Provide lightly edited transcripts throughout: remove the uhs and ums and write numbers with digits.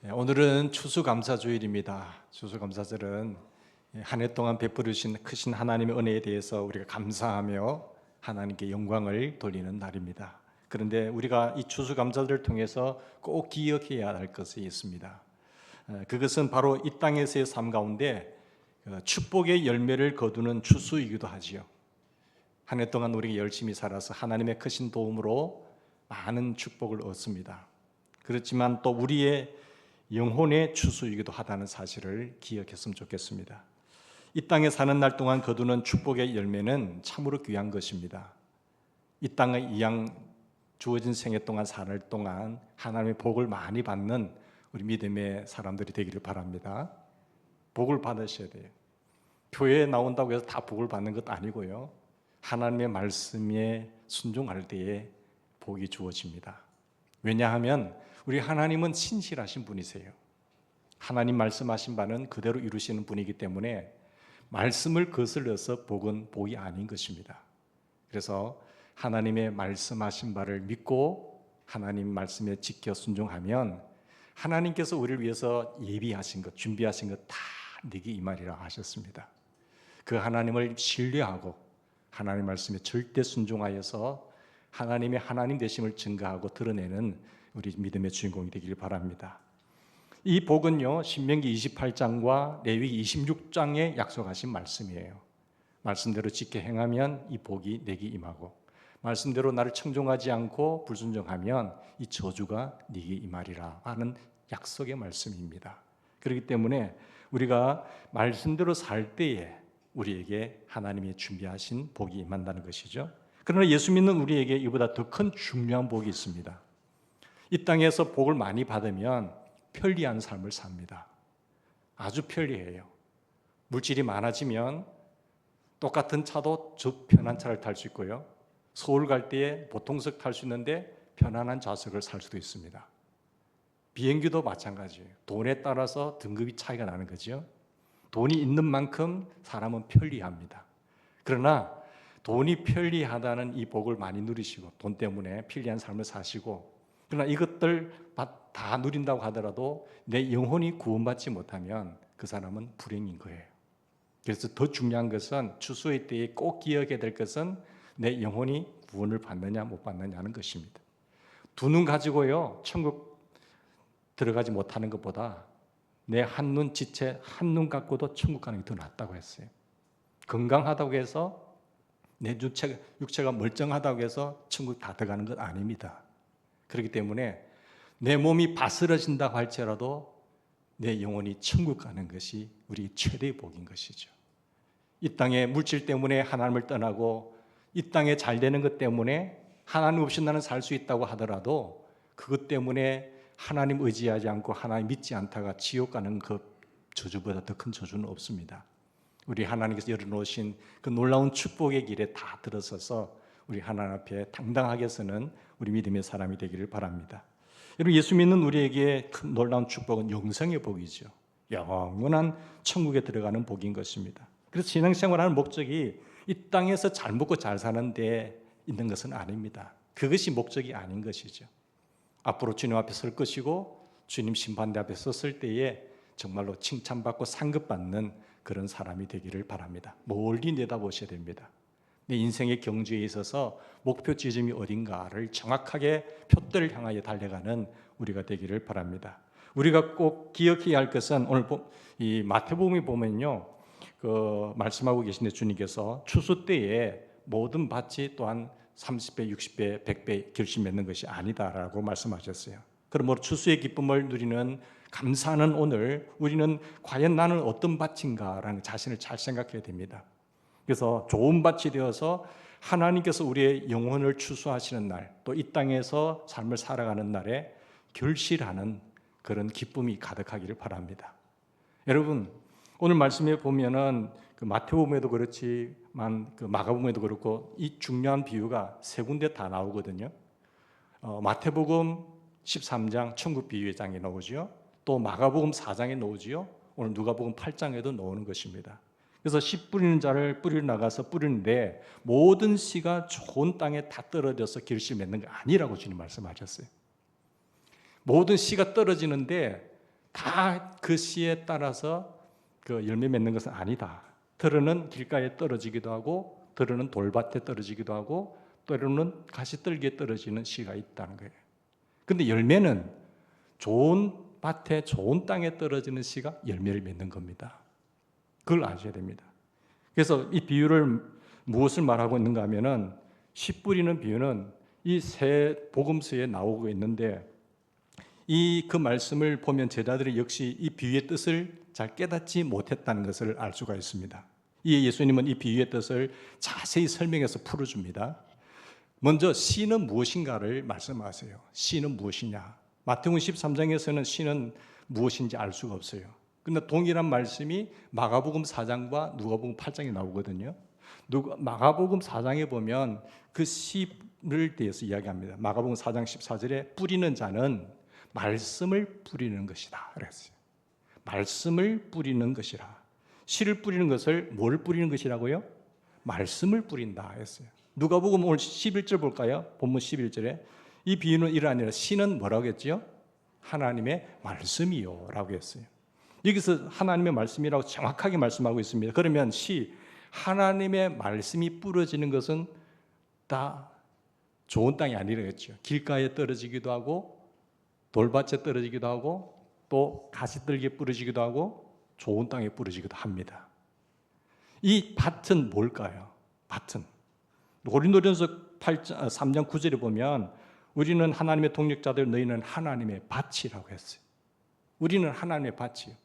오늘은 추수감사주일입니다. 추수감사절은 한 해 동안 베풀으신 크신 하나님의 은혜에 대해서 우리가 감사하며 하나님께 영광을 돌리는 날입니다. 그런데 우리가 이 추수감사절을 통해서 꼭 기억해야 할 것이 있습니다. 그것은 바로 이 땅에서의 삶 가운데 축복의 열매를 거두는 추수이기도 하지요. 한 해 동안 우리가 열심히 살아서 하나님의 크신 도움으로 많은 축복을 얻습니다. 그렇지만 또 우리의 영혼의 추수이기도 하다는 사실을 기억했으면 좋겠습니다. 이 땅에 사는 날 동안 거두는 축복의 열매는 참으로 귀한 것입니다. 이 땅의 이양 주어진 생애 동안 사는 동안 하나님의 복을 많이 받는 우리 믿음의 사람들이 되기를 바랍니다. 복을 받으셔야 돼요. 교회에 나온다고 해서 다 복을 받는 것 아니고요. 하나님의 말씀에 순종할 때에 복이 주어집니다. 왜냐하면 우리 하나님은 신실하신 분이세요. 하나님 말씀하신 바는 그대로 이루시는 분이기 때문에 말씀을 거슬러서 복은 복이 아닌 것입니다. 그래서 하나님의 말씀하신 바를 믿고 하나님 말씀에 지켜 순종하면 하나님께서 우리를 위해서 예비하신 것, 준비하신 것 다 네게 임하리라 하셨습니다. 그 하나님을 신뢰하고 하나님 말씀에 절대 순종하여서 하나님의 하나님 되심을 증거하고 드러내는 우리 믿음의 주인공이 되기를 바랍니다. 이 복은요, 신명기 28장과 레위기 26장에 약속하신 말씀이에요. 말씀대로 지켜 행하면 이 복이 내게 임하고, 말씀대로 나를 청종하지 않고 불순종하면 이 저주가 네게 임하리라 하는 약속의 말씀입니다. 그렇기 때문에 우리가 말씀대로 살 때에 우리에게 하나님이 준비하신 복이 임한다는 것이죠. 그러나 예수 믿는 우리에게 이보다 더 큰 중요한 복이 있습니다. 이 땅에서 복을 많이 받으면 편리한 삶을 삽니다. 아주 편리해요. 물질이 많아지면 똑같은 차도 저 편한 차를 탈 수 있고요. 서울 갈 때에 보통석 탈 수 있는데 편안한 좌석을 살 수도 있습니다. 비행기도 마찬가지예요. 돈에 따라서 등급이 차이가 나는 거죠. 돈이 있는 만큼 사람은 편리합니다. 그러나 돈이 편리하다는 이 복을 많이 누리시고 돈 때문에 편리한 삶을 사시고, 그러나 이것들 다 누린다고 하더라도 내 영혼이 구원받지 못하면 그 사람은 불행인 거예요. 그래서 더 중요한 것은 추수의 때에 꼭 기억해야 될 것은 내 영혼이 구원을 받느냐 못 받느냐 하는 것입니다. 두 눈 가지고요 천국 들어가지 못하는 것보다 내 한눈 지체 한눈 갖고도 천국 가는 게 더 낫다고 했어요. 건강하다고 해서 내 육체가 멀쩡하다고 해서 천국 다 들어가는 것 아닙니다. 그렇기 때문에 내 몸이 바스러진다고 할지라도 내 영혼이 천국 가는 것이 우리 최대의 복인 것이죠. 이 땅의 물질 때문에 하나님을 떠나고 이 땅에 잘 되는 것 때문에 하나님 없이 나는 살 수 있다고 하더라도 그것 때문에 하나님 의지하지 않고 하나님 믿지 않다가 지옥 가는 그 저주보다 더 큰 저주는 없습니다. 우리 하나님께서 열어놓으신 그 놀라운 축복의 길에 다 들어서서 우리 하나님 앞에 당당하게 서는 우리 믿음의 사람이 되기를 바랍니다. 여러분, 예수 믿는 우리에게 큰 놀라운 축복은 영생의 복이죠. 영원한 천국에 들어가는 복인 것입니다. 그래서 신앙생활하는 목적이 이 땅에서 잘 먹고 잘 사는 데 있는 것은 아닙니다. 그것이 목적이 아닌 것이죠. 앞으로 주님 앞에 설 것이고 주님 심판대 앞에 섰을 때에 정말로 칭찬받고 상급받는 그런 사람이 되기를 바랍니다. 멀리 내다보셔야 됩니다. 내 인생의 경주에 있어서 목표 지점이 어딘가를 정확하게 표대를 향하여 달려가는 우리가 되기를 바랍니다. 우리가 꼭 기억해야 할 것은 오늘 이 마태복음에 보면요, 말씀하고 계신데 주님께서 추수 때에 모든 밭이 또한 30배, 60배, 100배 결실 맺는 것이 아니다라고 말씀하셨어요. 그러므로 추수의 기쁨을 누리는 감사하는 오늘 우리는 과연 나는 어떤 밭인가라는 자신을 잘 생각해야 됩니다. 그래서 좋은 밭이 되어서 하나님께서 우리의 영혼을 추수하시는 날, 또 이 땅에서 삶을 살아가는 날에 결실하는 그런 기쁨이 가득하기를 바랍니다. 여러분, 오늘 말씀에 보면은 그 마태복음에도 그렇지만 그 마가복음에도 그렇고 이 중요한 비유가 세 군데 다 나오거든요. 마태복음 13장 천국 비유의 장에 나오지요. 또 마가복음 4장에 나오지요. 오늘 누가복음 8장에도 나오는 것입니다. 그래서 씨 뿌리는 자를 뿌리러 나가서 뿌리는데 모든 씨가 좋은 땅에 다 떨어져서 결실 맺는 게 아니라고 주님 말씀하셨어요. 모든 씨가 떨어지는데 다 그 씨에 따라서 그 열매 맺는 것은 아니다. 때로는 길가에 떨어지기도 하고, 때로는 돌밭에 떨어지기도 하고, 때로는 가시떨기에 떨어지는 씨가 있다는 거예요. 근데 열매는 좋은 밭에 좋은 땅에 떨어지는 씨가 열매를 맺는 겁니다. 그걸 아셔야 됩니다. 그래서 이 비유를 무엇을 말하고 있는가 하면은, 씨 뿌리는 비유는 이 새 복음서에 나오고 있는데, 그 말씀을 보면 제자들이 역시 이 비유의 뜻을 잘 깨닫지 못했다는 것을 알 수가 있습니다. 이 예수님은 이 비유의 뜻을 자세히 설명해서 풀어줍니다. 먼저 씨는 무엇인가를 말씀하세요. 씨는 무엇이냐? 마태복음 13장에서는 씨는 무엇인지 알 수가 없어요. 근데 동일한 말씀이 마가복음 4장과 누가복음 8장에 나오거든요. 마가복음 4장에 보면 그 씨를 대해서 이야기합니다. 마가복음 4장 14절에 뿌리는 자는 말씀을 뿌리는 것이다 그랬어요. 말씀을 뿌리는 것이라. 씨를 뿌리는 것을 뭘 뿌리는 것이라고요? 말씀을 뿌린다 했어요. 누가복음 오늘 11절 볼까요? 본문 11절에 이 비유는 이러하니라. 씨는 뭐라고 했죠? 하나님의 말씀이요 라고 했어요. 여기서 하나님의 말씀이라고 정확하게 말씀하고 있습니다. 그러면 하나님의 말씀이 뿌려지는 것은 다 좋은 땅이 아니라겠죠. 길가에 떨어지기도 하고, 돌밭에 떨어지기도 하고, 또 가시떨기에 뿌려지기도 하고, 좋은 땅에 뿌려지기도 합니다. 이 밭은 뭘까요? 밭은 고린도전서 3장 9절에 보면 우리는 하나님의 동력자들, 너희는 하나님의 밭이라고 했어요. 우리는 하나님의 밭이요.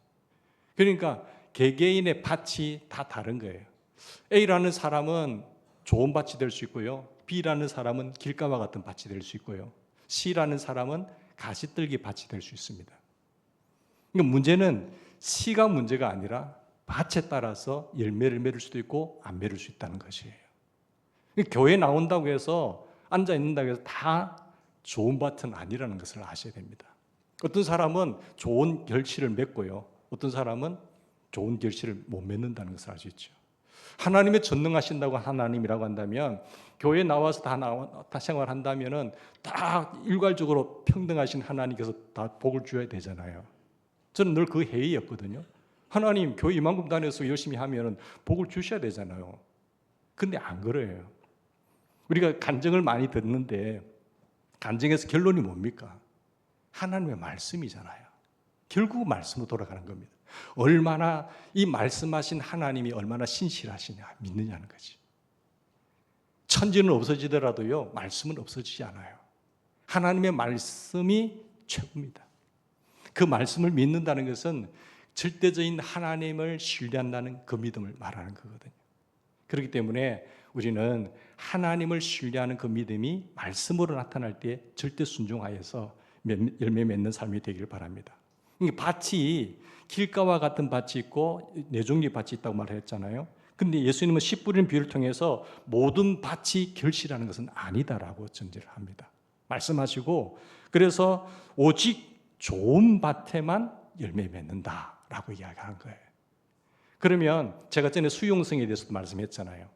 그러니까 개개인의 밭이 다 다른 거예요. A라는 사람은 좋은 밭이 될 수 있고요, B라는 사람은 길가와 같은 밭이 될 수 있고요, C라는 사람은 가시떨기 밭이 될 수 있습니다. 그러니까 문제는 씨가 문제가 아니라 밭에 따라서 열매를 맺을 수도 있고 안 맺을 수 있다는 것이에요. 교회 나온다고 해서 앉아 있는다고 해서 다 좋은 밭은 아니라는 것을 아셔야 됩니다. 어떤 사람은 좋은 결실을 맺고요, 어떤 사람은 좋은 결실을 못 맺는다는 것을 알 수 있죠. 하나님의 전능하신다고 하나님이라고 한다면, 교회 나와서 다 생활한다면은 다 일괄적으로 평등하신 하나님께서 다 복을 주어야 되잖아요. 저는 늘 그 회의였거든요. 하나님, 교회 이만큼 다녀서 열심히 하면은 복을 주셔야 되잖아요. 근데 안 그래요. 우리가 간증을 많이 듣는데 간증에서 결론이 뭡니까? 하나님의 말씀이잖아요. 결국 말씀으로 돌아가는 겁니다. 얼마나 이 말씀하신 하나님이 얼마나 신실하시냐 믿느냐는 거지. 천지는 없어지더라도요, 말씀은 없어지지 않아요. 하나님의 말씀이 최고입니다. 그 말씀을 믿는다는 것은 절대적인 하나님을 신뢰한다는 그 믿음을 말하는 거거든요. 그렇기 때문에 우리는 하나님을 신뢰하는 그 믿음이 말씀으로 나타날 때 절대 순종하여서 열매 맺는 삶이 되기를 바랍니다. 밭이 길가와 같은 밭이 있고 네 종류의 밭이 있다고 말했잖아요. 근데 예수님은 씨 뿌리는 비유를 통해서 모든 밭이 결실하는 것은 아니다라고 전제를 합니다. 말씀하시고, 그래서 오직 좋은 밭에만 열매 맺는다라고 이야기하는 거예요. 그러면 제가 전에 수용성에 대해서도 말씀했잖아요.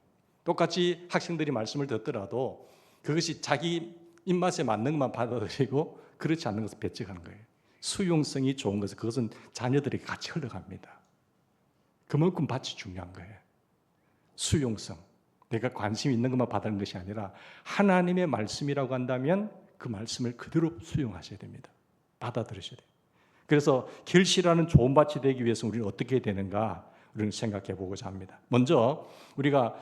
똑같이 학생들이 말씀을 듣더라도 그것이 자기 입맛에 맞는 것만 받아들이고 그렇지 않는 것을 배척하는 거예요. 수용성이 좋은 것은 그것은 자녀들에게 같이 흘러갑니다. 그만큼 밭이 중요한 거예요. 수용성, 내가 관심 있는 것만 받는 것이 아니라 하나님의 말씀이라고 한다면 그 말씀을 그대로 수용하셔야 됩니다. 받아들이셔야 돼요. 그래서 결실하는 좋은 밭이 되기 위해서 우리는 어떻게 해야 되는가, 우리는 생각해 보고자 합니다. 먼저 우리가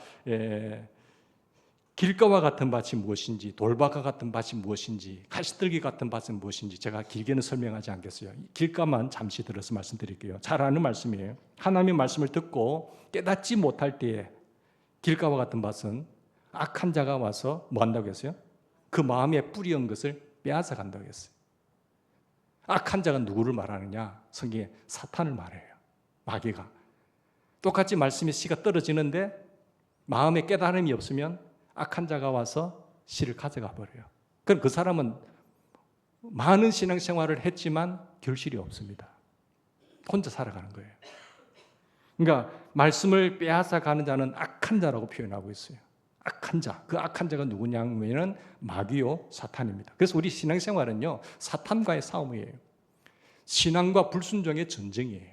길가와 같은 밭이 무엇인지, 돌밭과 같은 밭이 무엇인지, 가시떨기 같은 밭은 무엇인지 제가 길게는 설명하지 않겠어요. 길가만 잠시 들어서 말씀드릴게요. 잘 아는 말씀이에요. 하나님의 말씀을 듣고 깨닫지 못할 때에 길가와 같은 밭은 악한 자가 와서 뭐 한다고 했어요? 그 마음에 뿌리온 것을 빼앗아 간다고 했어요. 악한 자가 누구를 말하느냐? 성경에 사탄을 말해요. 마귀가. 똑같이 말씀의 씨가 떨어지는데 마음에 깨달음이 없으면 악한 자가 와서 씨를 가져가 버려요. 그럼 그 사람은 많은 신앙생활을 했지만 결실이 없습니다. 혼자 살아가는 거예요. 그러니까 말씀을 빼앗아 가는 자는 악한 자라고 표현하고 있어요. 악한 자. 그 악한 자가 누구냐면은 마귀요, 사탄입니다. 그래서 우리 신앙생활은요, 사탄과의 싸움이에요. 신앙과 불순종의 전쟁이에요.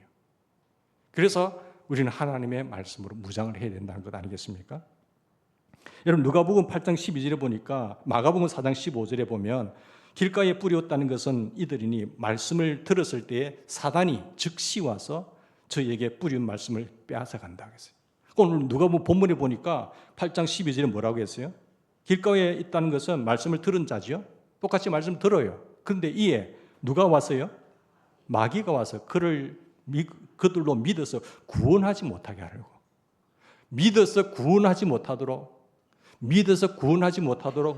그래서 우리는 하나님의 말씀으로 무장을 해야 된다는 것 아니겠습니까? 여러분 누가복음 8장 12절에 보니까 마가복음 4장 15절에 보면 길가에 뿌리었다는 것은 이들이니 말씀을 들었을 때에 사단이 즉시 와서 저희에게 뿌린 말씀을 빼앗아 간다고 했어요. 오늘 누가복음 본문에 보니까 8장 12절에 뭐라고 했어요? 길가에 있다는 것은 말씀을 들은 자지요. 똑같이 말씀 들어요. 그런데 이에 누가 왔어요? 마귀가 와서 그들로 믿어서 구원하지 못하게 하려고. 믿어서 구원하지 못하도록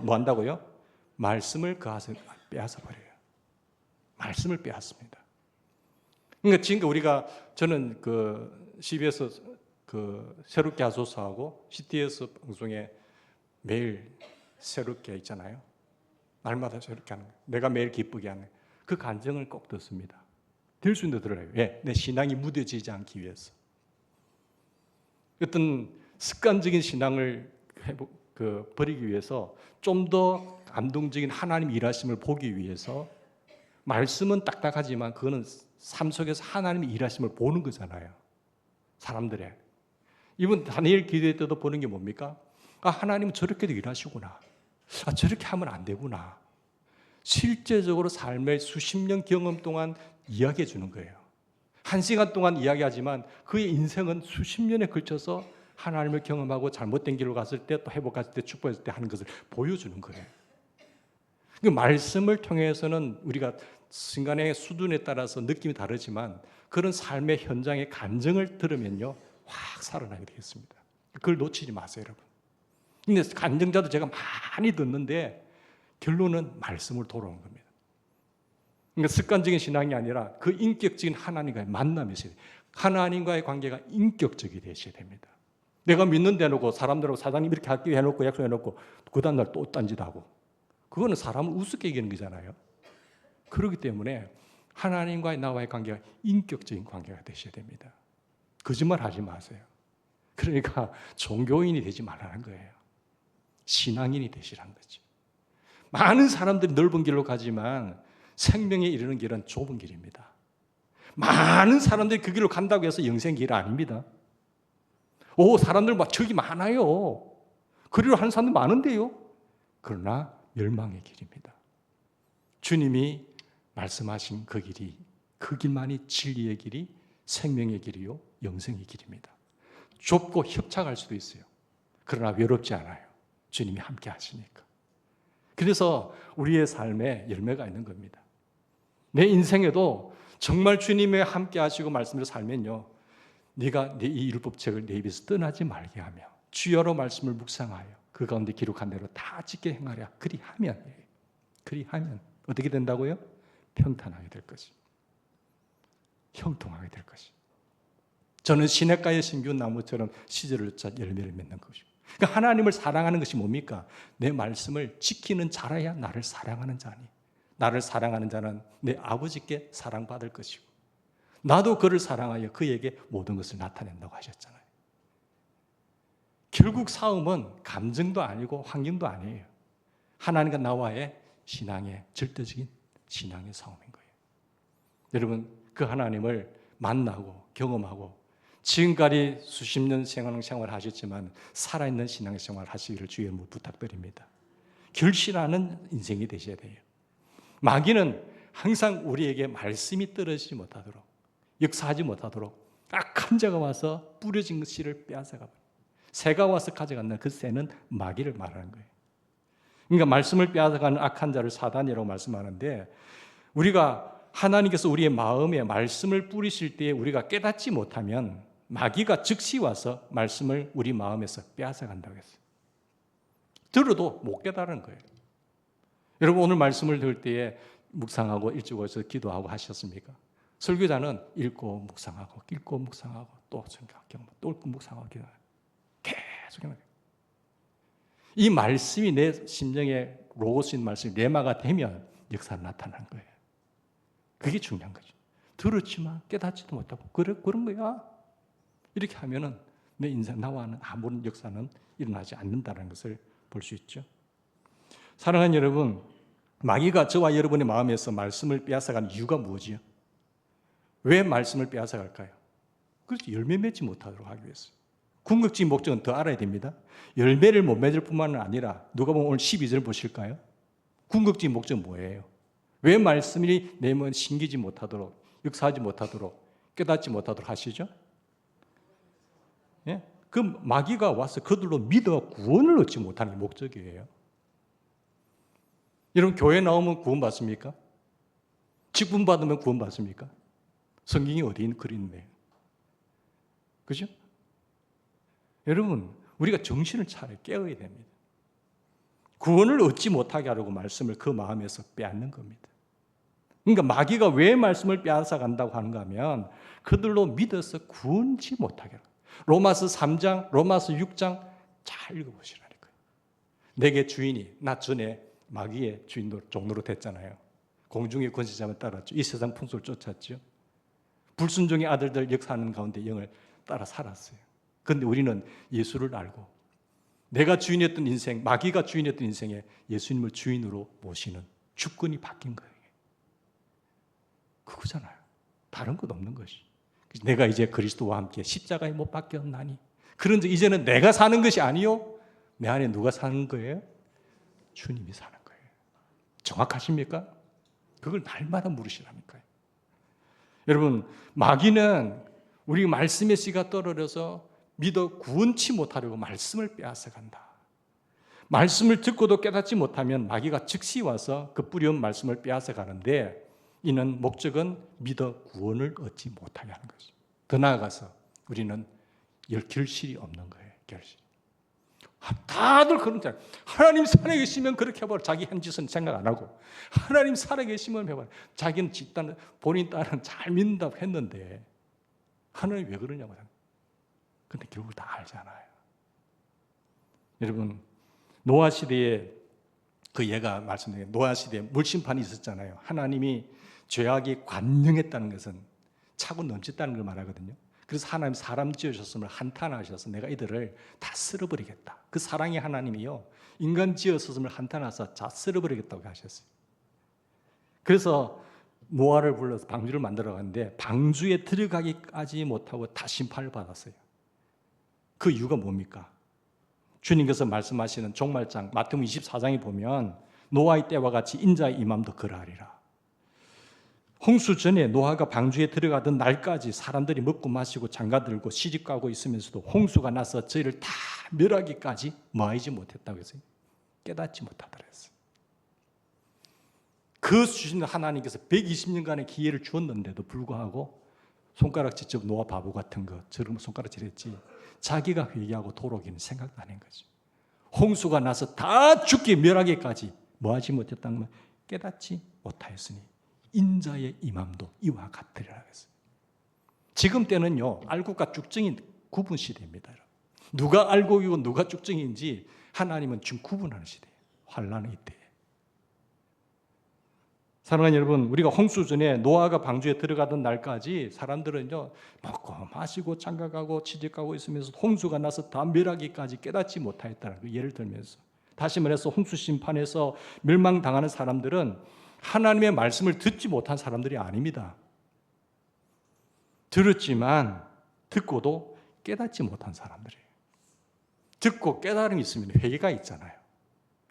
뭐 한다고요? 말씀을 그것을 빼앗아 버려요. 말씀을 빼앗습니다. 그러니까 지금 저는 CBS 새롭게 하소서하고 CTS 방송에 매일 새롭게 있잖아요. 날마다 새롭게 하는 거예요. 내가 매일 기쁘게 하는 그 간증을 꼭 듣습니다. 들 수 있는 들어요. 왜? 내 신앙이 무뎌지지 않기 위해서. 어떤 습관적인 신앙을 버리기 위해서 좀 더 감동적인 하나님 일하심을 보기 위해서 말씀은 딱딱하지만 그거는 삶 속에서 하나님의 일하심을 보는 거잖아요. 사람들의. 이번 다니엘 기도회 때도 보는 게 뭡니까? 하나님은 저렇게도 일하시구나. 저렇게 하면 안 되구나. 실제적으로 삶의 수십 년 경험 동안 이야기해 주는 거예요. 1시간 동안 이야기하지만 그의 인생은 수십 년에 걸쳐서 하나님을 경험하고 잘못된 길로 갔을 때 또 회복했을 때 축복했을 때 하는 것을 보여주는 거예요. 그 말씀을 통해서는 우리가 순간의 수준에 따라서 느낌이 다르지만 그런 삶의 현장의 간증을 들으면요 확 살아나게 되겠습니다. 그걸 놓치지 마세요, 여러분. 근데 간증자도 제가 많이 듣는데 결론은 말씀을 돌아오는 겁니다. 그러니까 습관적인 신앙이 아니라 그 인격적인 하나님과의 만남이 있어야 돼요. 하나님과의 관계가 인격적이 되셔야 됩니다. 내가 믿는 데 놓고 사람들하고 사장님 이렇게 할게 해놓고 약속해놓고 그 다음날 또 딴짓하고 그거는 사람을 우습게 얘기하는 거잖아요. 그렇기 때문에 하나님과의 나와의 관계가 인격적인 관계가 되셔야 됩니다. 거짓말 하지 마세요. 그러니까 종교인이 되지 말라는 거예요. 신앙인이 되시라는 거죠. 많은 사람들이 넓은 길로 가지만 생명에 이르는 길은 좁은 길입니다. 많은 사람들이 그 길로 간다고 해서 영생 길 아닙니다. 사람들 막 저기 많아요. 그리로 하는 사람들 많은데요. 그러나 멸망의 길입니다. 주님이 말씀하신 그 길이, 그 길만이 진리의 길이, 생명의 길이요, 영생의 길입니다. 좁고 협착할 수도 있어요. 그러나 외롭지 않아요. 주님이 함께 하시니까. 그래서 우리의 삶에 열매가 있는 겁니다. 내 인생에도 정말 주님의 함께 하시고 말씀으로 살면요, 네가 내 이 율법책을 내 입에서 떠나지 말게 하며 주여로 말씀을 묵상하여 그 가운데 기록한 대로 다 지켜 행하랴. 그리하면 어떻게 된다고요? 평탄하게 될 것이, 형통하게 될 것이. 저는 시냇가에 심기운 나무처럼 시절을 쫓아 열매를 맺는 것이고. 그러니까 하나님을 사랑하는 것이 뭡니까? 내 말씀을 지키는 자라야 나를 사랑하는 자니, 나를 사랑하는 자는 내 아버지께 사랑받을 것이고 나도 그를 사랑하여 그에게 모든 것을 나타낸다고 하셨잖아요. 결국 싸움은 감정도 아니고 환경도 아니에요. 하나님과 나와의 신앙의 절대적인 신앙의 싸움인 거예요. 여러분, 그 하나님을 만나고 경험하고 지금까지 수십 년 생활을 하셨지만 살아있는 신앙의 생활을 하시기를 주의 이름으로 부탁드립니다. 결실하는 인생이 되셔야 돼요. 마귀는 항상 우리에게 말씀이 떨어지지 못하도록, 역사하지 못하도록 악한 자가 와서 뿌려진 씨를 빼앗아가 버려요. 새가 와서 가져간다. 그 새는 마귀를 말하는 거예요. 그러니까 말씀을 빼앗아가는 악한 자를 사단이라고 말씀하는데, 우리가 하나님께서 우리의 마음에 말씀을 뿌리실 때 우리가 깨닫지 못하면 마귀가 즉시 와서 말씀을 우리 마음에서 빼앗아간다고 했어요. 들어도 못 깨달은 거예요. 여러분, 오늘 말씀을 들을 때에 묵상하고 일찍 오셔서 기도하고 하셨습니까? 설교자는 읽고 묵상하고 읽고 묵상하고 또 생각하고 또 읽고 묵상하고 기도하고 계속 해요. 이 말씀이 내 심령에 로고스인 말씀이 레마가 되면 역사가 나타나는 거예요. 그게 중요한 거죠. 들었지만 깨닫지도 못하고 그런 거야. 이렇게 하면은 내 인생 나와는 아무런 역사는 일어나지 않는다는 것을 볼 수 있죠. 사랑하는 여러분, 마귀가 저와 여러분의 마음에서 말씀을 빼앗아가는 이유가 뭐지요? 왜 말씀을 빼앗아 갈까요? 그렇지, 열매 맺지 못하도록 하기 위해서. 궁극적인 목적은 더 알아야 됩니다. 열매를 못 맺을 뿐만 아니라 누가 보면 오늘 12절 보실까요? 궁극적인 목적은 뭐예요? 왜 말씀이 내 마음에 심기지 못하도록, 역사하지 못하도록, 깨닫지 못하도록 하시죠? 예? 그 마귀가 와서 그들로 믿어 구원을 얻지 못하는 게 목적이에요. 여러분, 교회 나오면 구원 받습니까? 직분 받으면 구원 받습니까? 성경이 어디 그린데? 그죠? 여러분, 우리가 정신을 차려 깨어야 됩니다. 구원을 얻지 못하게 하려고 말씀을 그 마음에서 빼앗는 겁니다. 그러니까 마귀가 왜 말씀을 빼앗아 간다고 하는가 하면 그들로 믿어서 구원치 못하게 하려고. 로마서 3장, 로마서 6장 잘 읽어보시라니까요. 내게 주인이, 나 전에 마귀의 주인으로 종로로 됐잖아요. 공중의 권세자만 따랐죠. 이 세상 풍속을 쫓았죠. 불순종의 아들들 역사하는 가운데 영을 따라 살았어요. 그런데 우리는 예수를 알고 내가 주인이었던 인생, 마귀가 주인이었던 인생에 예수님을 주인으로 모시는 주권이 바뀐 거예요. 그거잖아요. 다른 것 없는 것이. 내가 이제 그리스도와 함께 십자가에 못 박혔나니. 그런데 이제는 내가 사는 것이 아니요. 내 안에 누가 사는 거예요? 주님이 사는 거예요. 정확하십니까? 그걸 날마다 물으시라니까요. 여러분, 마귀는 우리 말씀의 씨가 떨어져서 믿어 구원치 못하려고 말씀을 빼앗아 간다. 말씀을 듣고도 깨닫지 못하면 마귀가 즉시 와서 그 뿌리온 말씀을 빼앗아 가는데 이는 목적은 믿어 구원을 얻지 못하게 하는 것이죠. 더 나아가서 우리는 결실이 없는 거예요. 결실. 다들 그런 줄 알아요. 하나님 살아계시면 그렇게 해버려. 자기 한 짓은 생각 안 하고 하나님 살아계시면 해버려. 자기는 집단 본인 딸은 잘 믿는다고 했는데 하나님 왜 그러냐고. 근데 결국 다 알잖아요. 여러분, 노아 시대에 그 예가 말씀드린 노아 시대에 물심판이 있었잖아요. 하나님이 죄악이 관영했다는 것은 차고 넘쳤다는 걸 말하거든요. 그래서 하나님 사람 지으셨음을 한탄하셔서 내가 이들을 다 쓸어버리겠다. 그 사랑의 하나님이요, 인간 지으셨음을 한탄하셔서 다 쓸어버리겠다고 하셨어요. 그래서 노아를 불러서 방주를 만들어 갔는데 방주에 들어가기까지 못하고 다 심판을 받았어요. 그 이유가 뭡니까? 주님께서 말씀하시는 종말장 마태복음 24장에 보면 노아의 때와 같이 인자의 임함도 그러하리라. 홍수 전에 노아가 방주에 들어가던 날까지 사람들이 먹고 마시고 장가들고 시집가고 있으면서도 홍수가 나서 저희를 다 멸하기까지 뭐하지 못했다고 했어요. 깨닫지 못하더라 했어요. 그 주신 하나님께서 120년간의 기회를 주었는데도 불구하고 손가락 직접 노아 바보 같은 거 저런 손가락질 했지 자기가 회개하고 돌아오기는 생각도 안 한 거죠. 홍수가 나서 다 죽게 멸하기까지 뭐하지 못했다는 건 깨닫지 못하였으니 인자의 임함도 이와 같으리라 했어요. 지금 때는요, 알고가 쭉정이 구분 시대입니다. 누가 알고이고 누가 쭉정인지 하나님은 지금 구분하는 시대예요. 환난의 이때에. 사랑하는 여러분, 우리가 홍수 전에 노아가 방주에 들어가던 날까지 사람들은요, 먹고 마시고 장가가고 취직가고 있으면서 홍수가 나서 다 멸하기까지 깨닫지 못하였다는 그 예를 들면서, 다시 말해서 홍수 심판에서 멸망당하는 사람들은 하나님의 말씀을 듣지 못한 사람들이 아닙니다. 들었지만 듣고도 깨닫지 못한 사람들이에요. 듣고 깨달음이 있으면 회개가 있잖아요.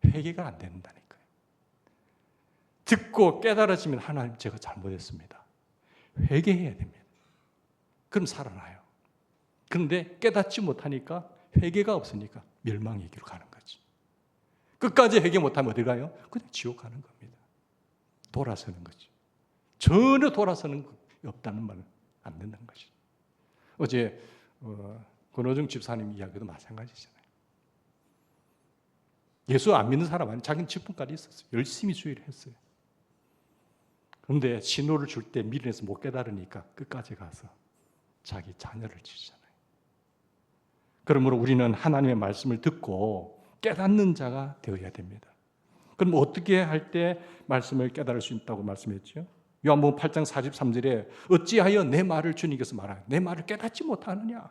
회개가 안 된다니까요. 듣고 깨달아지면 하나님 제가 잘못했습니다. 회개해야 됩니다. 그럼 살아나요. 그런데 깨닫지 못하니까 회개가 없으니까 멸망의 길로 가는 거지. 끝까지 회개 못하면 어디 가요? 그냥 지옥 가는 겁니다. 돌아서는 거지. 전혀 돌아서는 거 없다는 말은 안 된다는 것이죠. 어제 권호중 집사님 이야기도 마찬가지잖아요. 예수 안 믿는 사람은 자기는 직분까지 있었어요. 열심히 주의를 했어요. 그런데 신호를 줄 때 미련해서 못 깨달으니까 끝까지 가서 자기 자녀를 치잖아요. 그러므로 우리는 하나님의 말씀을 듣고 깨닫는 자가 되어야 됩니다. 그럼 어떻게 할 때 말씀을 깨달을 수 있다고 말씀했죠? 요한복음 8장 43절에 어찌하여 내 말을 주님께서 말하여 내 말을 깨닫지 못하느냐?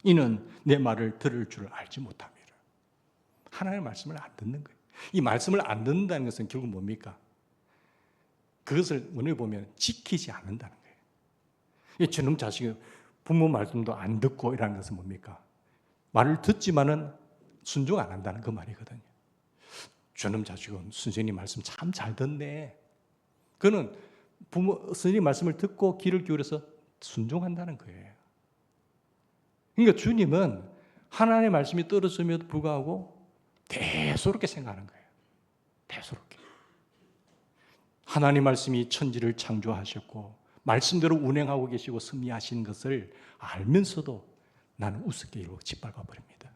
이는 내 말을 들을 줄 알지 못함이라. 하나님의 말씀을 안 듣는 거예요. 이 말씀을 안 듣는다는 것은 결국 뭡니까? 그것을 오늘 보면 지키지 않는다는 거예요. 저놈 자식이 부모 말씀도 안 듣고 이라는 것은 뭡니까? 말을 듣지만은 순종 안 한다는 그 말이거든요. 저놈 자식은 선생님 말씀 참 잘 듣네. 그는 선생님 말씀을 듣고 귀를 기울여서 순종한다는 거예요. 그러니까 주님은 하나님의 말씀이 떨어짐에도 불구하고 대수롭게 생각하는 거예요. 대수롭게. 하나님 말씀이 천지를 창조하셨고 말씀대로 운행하고 계시고 섭리하신 것을 알면서도 나는 우습게 이루고 짓밟아 버립니다.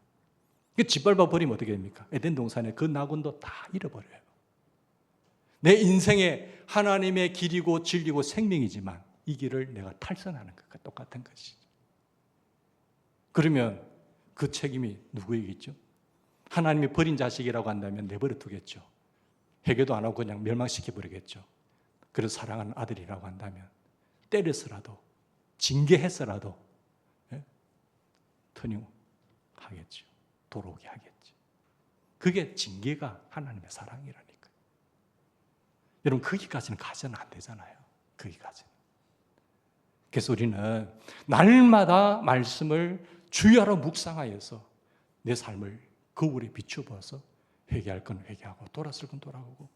짓밟아 버리면 어떻게 됩니까? 에덴 동산에 그 낙원도 다 잃어버려요. 내 인생에 하나님의 길이고 진리고 생명이지만 이 길을 내가 탈선하는 것과 똑같은 것이죠. 그러면 그 책임이 누구에게있죠? 하나님이 버린 자식이라고 한다면 내버려 두겠죠. 회개도 안 하고 그냥 멸망시켜 버리겠죠. 그래서 사랑하는 아들이라고 한다면 때려서라도 징계해서라도 터닝하겠죠. 돌아오게 하겠죠. 그게 징계가 하나님의 사랑이라니까요. 여러분 거기까지는 가서는 안 되잖아요. 거기까지는. 그래서 우리는 날마다 말씀을 주야로 묵상하여서 내 삶을 거울에 비춰보아서 회개할 건 회개하고 돌아설 건 돌아오고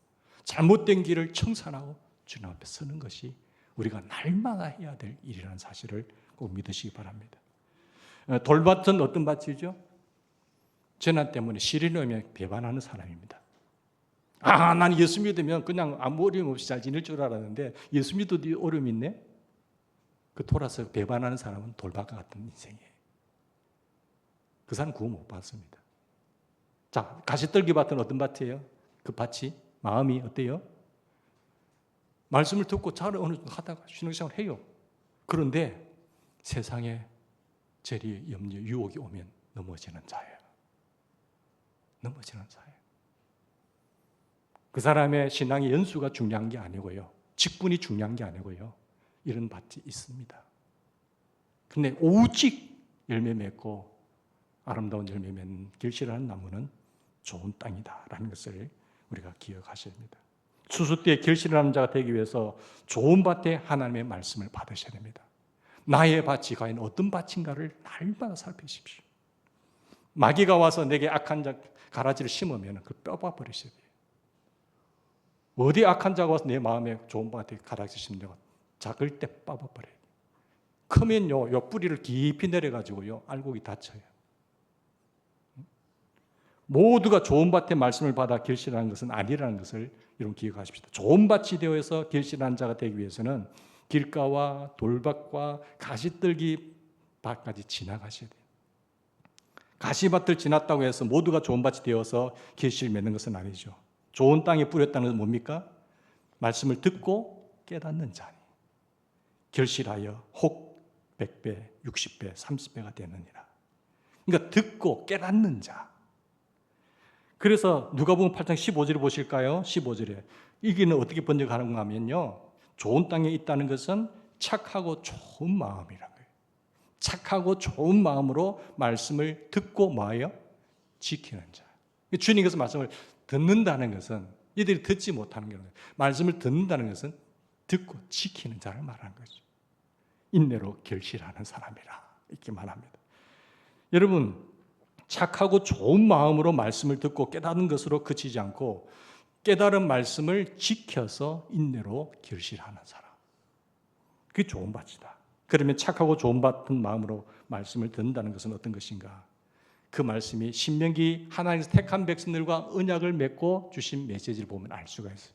잘못된 길을 청산하고 주님 앞에 서는 것이 우리가 날마다 해야 될 일이라는 사실을 꼭 믿으시기 바랍니다. 돌밭은 어떤 밭이죠? 재난 때문에 시련을 배반하는 사람입니다. 난 예수 믿으면 그냥 아무 어려움 없이 잘 지낼 줄 알았는데 예수 믿어도 어려움이 있네? 그 돌아서 배반하는 사람은 돌밭과 같은 인생이에요. 그 사람 구원 못 받습니다. 자, 가시떨기 밭은 어떤 밭이에요? 그 밭이 마음이 어때요? 말씀을 듣고 잘 어느 정도 하다가 신앙생활을 해요. 그런데 세상에 재리, 염려, 유혹이 오면 넘어지는 자예요. 넘어지는 자예요. 그 사람의 신앙의 연수가 중요한 게 아니고요. 직분이 중요한 게 아니고요. 이런 밭이 있습니다. 근데 오직 열매 맺고 아름다운 열매 맺는 결실하는 나무는 좋은 땅이다라는 것을 우리가 기억하셔야 합니다. 추수 때 결실하는 자가 되기 위해서 좋은 밭에 하나님의 말씀을 받으셔야 됩니다. 나의 밭이 과연 어떤 밭인가를 날마다 살피십시오. 마귀가 와서 내게 악한 가라지를 심으면 그걸 뼈봐버리셔야 돼요. 어디 악한 자가 와서 내 마음에 좋은 밭에 가라지 심냐고 작을 때 빻아버려요. 크면요, 요 뿌리를 깊이 내려가지고요, 알곡이 다쳐요. 모두가 좋은 밭에 말씀을 받아 결실하는 것은 아니라는 것을 여러분 기억하십시오. 좋은 밭이 되어서 결실한 자가 되기 위해서는 길가와 돌밭과 가시떨기 밭까지 지나가셔야 돼요. 가시밭을 지났다고 해서 모두가 좋은 밭이 되어서 결실을 맺는 것은 아니죠. 좋은 땅에 뿌렸다는 것은 뭡니까? 말씀을 듣고 깨닫는 자니 결실하여 혹 100배, 60배, 30배가 되느니라. 그러니까 듣고 깨닫는 자. 그래서 누가복음 8장 15절을 보실까요? 15절에 이게는 어떻게 번역하는가 하면요, 좋은 땅에 있다는 것은 착하고 좋은 마음이라는 거예요. 착하고 좋은 마음으로 말씀을 듣고 뭐예요? 지키는 자. 주님께서 말씀을 듣는다는 것은 이들이 듣지 못하는 거예요. 말씀을 듣는다는 것은 듣고 지키는 자를 말하는 거죠. 인내로 결실하는 사람이라 이렇게 말합니다. 여러분, 착하고 좋은 마음으로 말씀을 듣고 깨닫는 것으로 그치지 않고 깨달은 말씀을 지켜서 인내로 결실하는 사람, 그게 좋은 밭이다. 그러면 착하고 좋은 밭은 마음으로 말씀을 듣는다는 것은 어떤 것인가? 그 말씀이 신명기 하나님께서 택한 백성들과 언약을 맺고 주신 메시지를 보면 알 수가 있어요.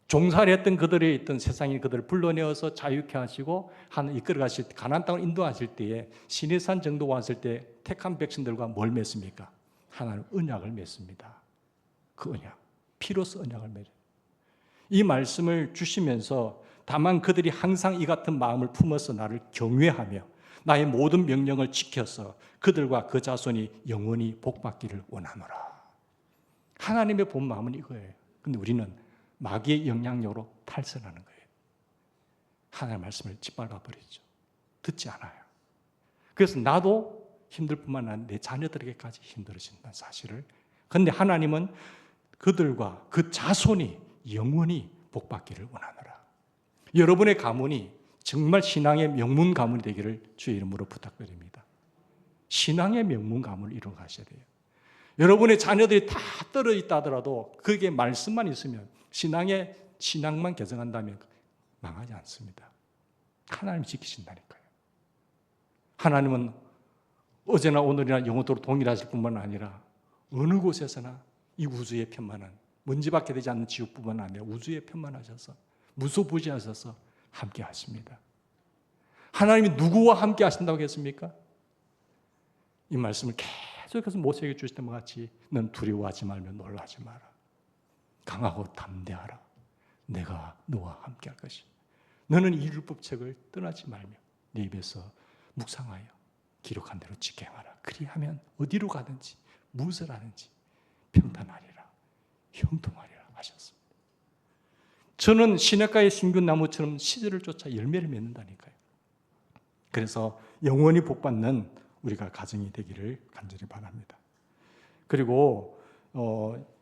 종살이 했던 그들의 있던 세상에 그들을 불러내어서 자유케 하시고 하나님 이끌어 가실 때, 가나안 땅을 인도하실 때에 시내산 정도 왔을 때 택한 백성들과 뭘 맺습니까? 하나님 언약을 맺습니다. 그 언약, 피로써 언약을 맺어요. 이 말씀을 주시면서 다만 그들이 항상 이 같은 마음을 품어서 나를 경외하며 나의 모든 명령을 지켜서 그들과 그 자손이 영원히 복받기를 원하노라. 하나님의 본 마음은 이거예요. 근데 우리는 마귀의 영향력으로 탈선하는 거예요. 하나님의 말씀을 짓밟아 버리죠. 듣지 않아요. 그래서 나도 힘들 뿐만 아니라 내 자녀들에게까지 힘들어진다는 사실을. 그런데 하나님은 그들과 그 자손이 영원히 복받기를 원하노라. 여러분의 가문이 정말 신앙의 명문 가문이 되기를 주의 이름으로 부탁드립니다. 신앙의 명문 가문을 이루어 가셔야 돼요. 여러분의 자녀들이 다 떨어져 있다 하더라도 그게 말씀만 있으면 신앙만 개성한다면 망하지 않습니다. 하나님이 지키신다니까요. 하나님은 어제나 오늘이나 영원토록 동일하실 뿐만 아니라 어느 곳에서나 이 우주에 편만한 먼지밖에 되지 않는 지옥뿐만 아니라 우주에 편만하셔서 무소부지하셔서 함께 하십니다. 하나님이 누구와 함께 하신다고 했습니까? 이 말씀을 계속해서 모세에게 주시던 것 같이 넌 두려워하지 말며 놀라지 마라. 강하고 담대하라. 내가 너와 함께 할 것이다. 너는 이 율법책을 떠나지 말며 네 입에서 묵상하여 기록한 대로 지켜행하라. 그리하면 어디로 가든지 무엇을 하든지 평탄하리라. 형통하리라 하셨습니다. 저는 시냇가의 신균 나무처럼 시절을 쫓아 열매를 맺는다니까요. 그래서 영원히 복받는 우리가 가정이 되기를 간절히 바랍니다. 그리고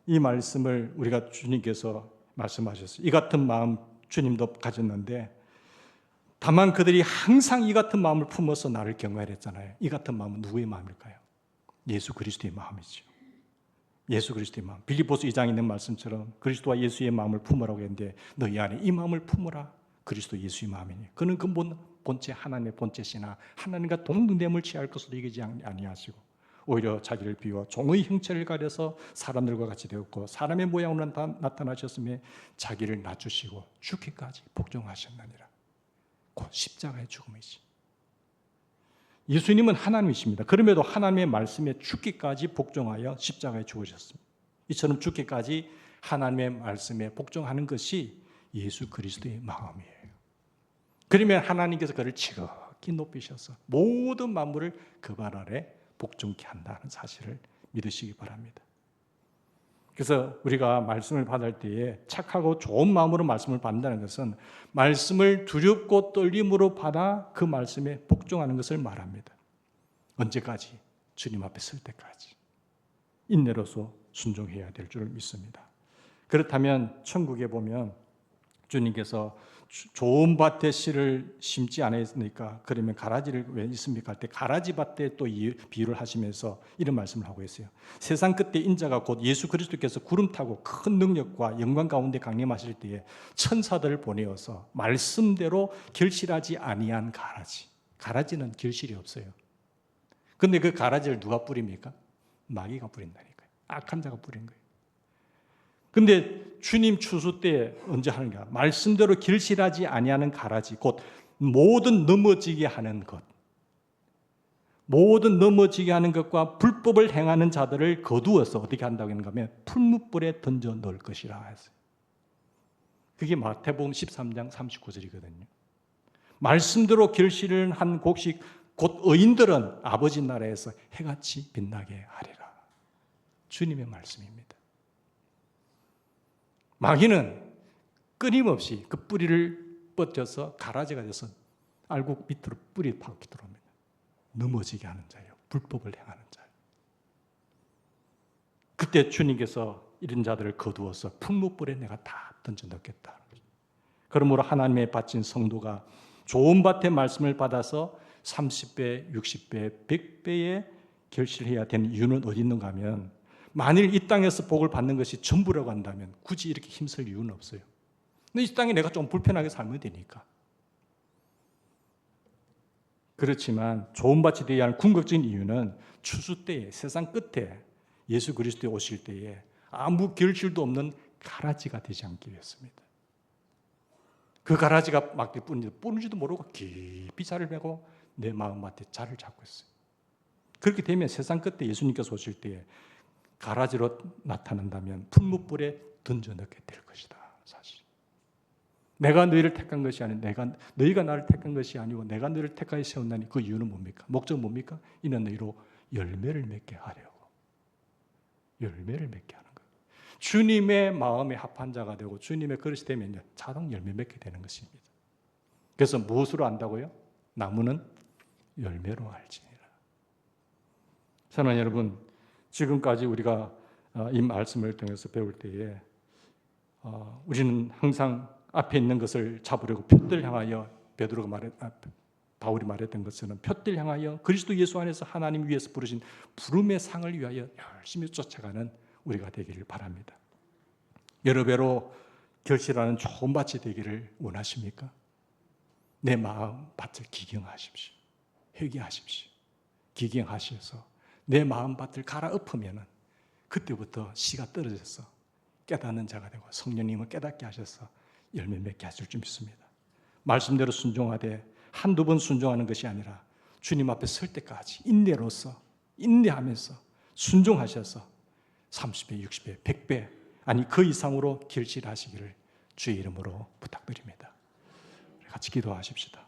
이 말씀을 우리가 주님께서 말씀하셨어요. 이 같은 마음 주님도 가졌는데 다만 그들이 항상 이 같은 마음을 품어서 나를 경외했잖아요. 이 같은 마음은 누구의 마음일까요? 예수 그리스도의 마음이죠. 예수 그리스도의 마음. 빌립보서 2장에 있는 말씀처럼 그리스도와 예수의 마음을 품으라고 했는데 너희 안에 이 마음을 품으라. 그리스도 예수의 마음이니 그는 근본 본체 하나님의 본체시나 하나님과 동등됨을 취할 것으로 여기지 아니하시고 오히려 자기를 비워 종의 형체를 가려서 사람들과 같이 되었고 사람의 모양으로 나타나셨으며 자기를 낮추시고 죽기까지 복종하셨느니라. 곧 십자가의 죽음이지. 예수님은 하나님이십니다. 그럼에도 하나님의 말씀에 죽기까지 복종하여 십자가에 죽으셨습니다. 이처럼 죽기까지 하나님의 말씀에 복종하는 것이 예수 그리스도의 마음이에요. 그러면 하나님께서 그를 지극히 높이셔서 모든 만물을 그 발 아래 복종케 한다는 사실을 믿으시기 바랍니다. 그래서 우리가 말씀을 받을 때에 착하고 좋은 마음으로 말씀을 받는다는 것은 말씀을 두렵고 떨림으로 받아 그 말씀에 복종하는 것을 말합니다. 언제까지? 주님 앞에 설 때까지 인내로서 순종해야 될 줄 믿습니다. 그렇다면 천국에 보면 주님께서 좋은 밭에 씨를 심지 않았으니까 그러면 가라지를 왜 있습니까? 할 때 가라지 밭에 또 비유를 하시면서 이런 말씀을 하고 있어요. 세상 끝에 인자가 곧 예수 그리스도께서 구름 타고 큰 능력과 영광 가운데 강림하실 때에 천사들을 보내어서 말씀대로 결실하지 아니한 가라지. 가라지는 결실이 없어요. 근데 그 가라지를 누가 뿌립니까? 마귀가 뿌린다니까요. 악한 자가 뿌린 거예요. 근데 주님 추수 때 언제 하는가? 말씀대로 결실하지 아니하는 가라지, 곧 모든 넘어지게 하는 것, 모든 넘어지게 하는 것과 불법을 행하는 자들을 거두어서 어떻게 한다고 하는가 하면 풀무불에 던져 넣을 것이라 했어요. 그게 마태복음 13장 39절이거든요. 말씀대로 결실을 한 곡식 곧 의인들은 아버지 나라에서 해같이 빛나게 하리라. 주님의 말씀입니다. 마귀는 끊임없이 그 뿌리를 뻗쳐서 가라지가 돼서 알곡 밑으로 뿌리 파고 들어옵니다. 넘어지게 하는 자예요. 불법을 행하는 자예요. 그때 주님께서 이런 자들을 거두어서 풀무불에 내가 다 던져 넣겠다. 그러므로 하나님의 바친 성도가 좋은 밭의 말씀을 받아서 30배, 60배, 100배의 결실해야 되는 이유는 어디 있는가 하면 만일 이 땅에서 복을 받는 것이 전부라고 한다면 굳이 이렇게 힘쓸 이유는 없어요. 근데 이 땅에 내가 좀 불편하게 살면 되니까. 그렇지만 좋은 밭이 되어야 하는 궁극적인 이유는 추수 때에 세상 끝에 예수 그리스도에 오실 때에 아무 결실도 없는 가라지가 되지 않기 위해서입니다. 그 가라지가 막 뿌는지도 모르고 깊이 자를 메고 내 마음밭에 자를 잡고 있어요. 그렇게 되면 세상 끝에 예수님께서 오실 때에 가라지로 나타난다면 풀무불에 던져 넣게 될 것이다. 사실 내가 너희를 택한 것이 아니고 너희가 나를 택한 것이 아니고 내가 너희를 택하여 세운다니 그 이유는 뭡니까? 목적은 뭡니까? 이는 너희로 열매를 맺게 하려고. 열매를 맺게 하는 거예요. 주님의 마음에 합한 자가 되고 주님의 그릇이 되면 자동 열매 맺게 되는 것입니다. 그래서 무엇으로 안다고요? 나무는 열매로 알지니라. 사랑하는 여러분, 지금까지 우리가 이 말씀을 통해서 배울 때에 우리는 항상 앞에 있는 것을 잡으려고 표를 향하여 바울이 말했던 것처럼 표들 향하여 그리스도 예수 안에서 하나님 위에서 부르신 부름의 상을 위하여 열심히 쫓아가는 우리가 되기를 바랍니다. 여러 배로 결실하는 좋은 밭이 되기를 원하십니까? 내 마음 밭을 기경하십시오. 회개하십시오. 기경하셔서 내 마음 밭을 갈아엎으면 그때부터 씨가 떨어져서 깨닫는 자가 되고 성령님을 깨닫게 하셔서 열매 맺게 하실 줄 믿습니다. 말씀대로 순종하되 한두 번 순종하는 것이 아니라 주님 앞에 설 때까지 인내하면서 순종하셔서 30배, 60배, 100배 아니 그 이상으로 결실하시기를 주의 이름으로 부탁드립니다. 같이 기도하십시다.